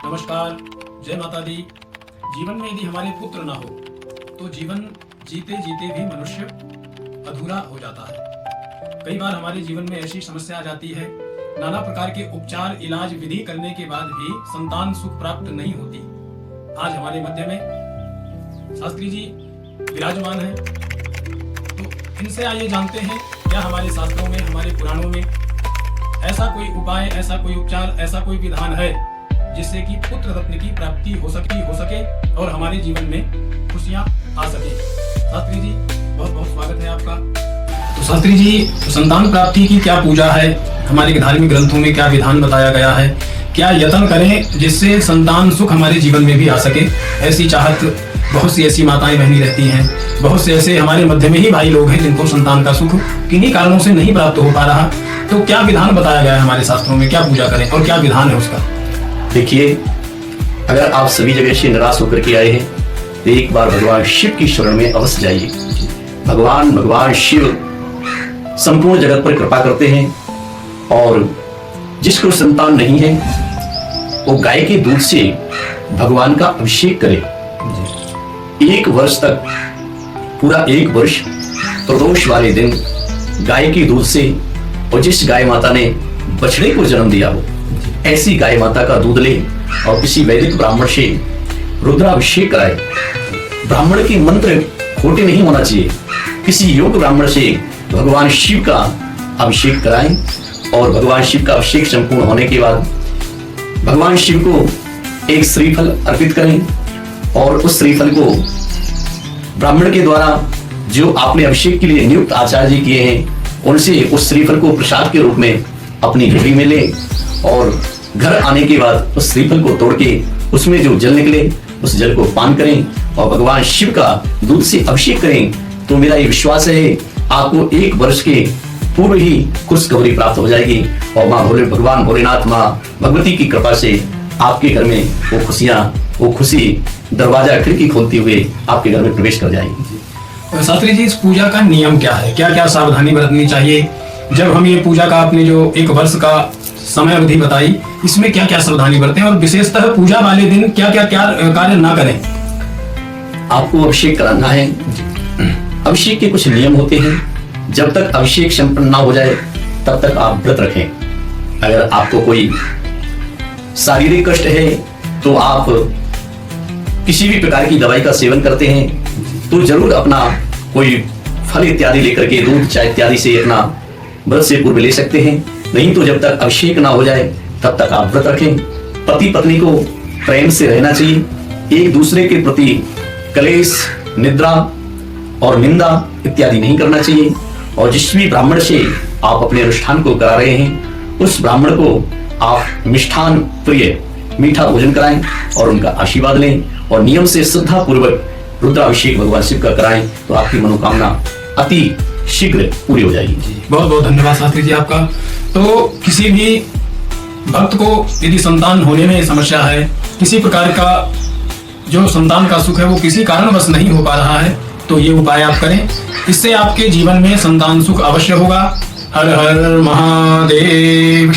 नमस्कार, जय माता दी। जीवन में यदि हमारे पुत्र ना हो तो जीवन जीते जीते भी मनुष्य अधूरा हो जाता है। कई बार हमारे जीवन में ऐसी समस्या आ जाती है, नाना प्रकार के उपचार इलाज विधि करने के बाद भी संतान सुख प्राप्त नहीं होती। आज हमारे मध्य में शास्त्री जी विराजमान हैं, तो इनसे आइए जानते हैं क्या हमारे शास्त्रों में, हमारे पुराणों में ऐसा कोई उपाय, ऐसा कोई उपचार, ऐसा कोई विधान है जिससे कि पुत्र रत्न की प्राप्ति हो सके और हमारे जीवन में खुशियां आ सके। शास्त्री जी बहुत बहुत स्वागत है आपका। तो शास्त्री जी, संतान प्राप्ति की क्या पूजा है, हमारे धार्मिक ग्रंथों में क्या विधान बताया गया है, क्या यत्न करें जिससे संतान सुख हमारे जीवन में भी आ सके। ऐसी चाहत बहुत सी ऐसी माताएं बहनी रहती हैं, बहुत से ऐसे हमारे मध्य में ही भाई लोग हैं जिनको संतान का सुख किन्हीं कारणों से नहीं प्राप्त हो पा रहा। तो क्या विधान बताया गया है हमारे शास्त्रों में, क्या पूजा करें और क्या विधान है उसका। देखिए, अगर आप सभी जगह से निराश होकर के आए हैं तो एक बार भगवान शिव की शरण में अवश्य जाइए। भगवान शिव संपूर्ण जगत पर कृपा करते हैं और जिसको संतान नहीं है वो गाय के दूध से भगवान का अभिषेक करे। 1 वर्ष तक, पूरा 1 वर्ष प्रदोष वाले दिन गाय के दूध से, और जिस गाय माता ने बछड़े को जन्म दिया हो ऐसी गाय माता का दूध ले और किसी वैदिक ब्राह्मण से रुद्राभिषेक कराए। ब्राह्मण के मंत्र खोटे नहीं होना चाहिए। किसी योग्य ब्राह्मण से भगवान शिव का अभिषेक कराएं और भगवान शिव का अभिषेक संपूर्ण होने के बाद भगवान शिव को एक श्रीफल अर्पित करें और उस श्रीफल को ब्राह्मण के द्वारा जो आपने अभिषेक के लिए नियुक्त आचार्य जी किए हैं उनसे उस श्रीफल को प्रसाद के रूप में अपनी झोली में ले और घर आने के बाद उस श्रीफल को तोड़ के उसमें जो जल निकले उस जल को पान करें और भगवान शिव का दूध से अभिषेक करें। तो मेरा ये विश्वास है आपको 1 वर्ष के पूर्व ही खुशखबरी प्राप्त हो जाएगी और भगवान भोलेनाथ, माँ भगवती की कृपा से आपके घर में वो खुशी दरवाजा खिड़की खोलती हुए आपके घर में प्रवेश कर जाएगी। शास्त्री जी, इस पूजा का नियम क्या है, क्या क्या सावधानी बरतनी चाहिए जब हम ये पूजा का, आपने जो 1 वर्ष का समय अवधि बताई, इसमें क्या क्या सावधानी बरतें और विशेषतः पूजा वाले दिन क्या क्या कार्य ना करें। आपको अभिषेक कराना है। अभिषेक के कुछ नियम होते हैं। जब तक अभिषेक संपन्न ना हो जाए तब तक आप व्रत रखें। अगर आपको कोई शारीरिक कष्ट है तो आप किसी भी प्रकार की दवाई का सेवन करते हैं तो जरूर अपना कोई फल इत्यादि लेकर के, दूध चाय इत्यादि से अपना व्रत से पूर्व ले सकते हैं। नहीं तो जब तक अभिषेक ना हो जाए तब तक आप व्रत रखें। पति पत्नी को प्रेम से रहना चाहिए। एक दूसरे के प्रति कलेश, निद्रा और निंदा इत्यादि नहीं करना चाहिए। और जिस भी ब्राह्मण से आप अपने अनुष्ठान को करा रहे हैं उस ब्राह्मण को आप मिष्ठान प्रिय मीठा भोजन कराएं और उनका आशीर्वाद लें और नियम से श्रद्धा पूर्वक रुद्राभिषेक भगवान शिव का कराएं तो आपकी मनोकामना अति शीघ्र पूरी हो जाएगी। बहुत बहुत धन्यवाद शास्त्री जी आपका। तो किसी भी भक्त को यदि संतान होने में समस्या है, किसी प्रकार का जो संतान का सुख है वो किसी कारणवश नहीं हो पा रहा है, तो ये उपाय आप करें, इससे आपके जीवन में संतान सुख अवश्य होगा। हर हर महादेव।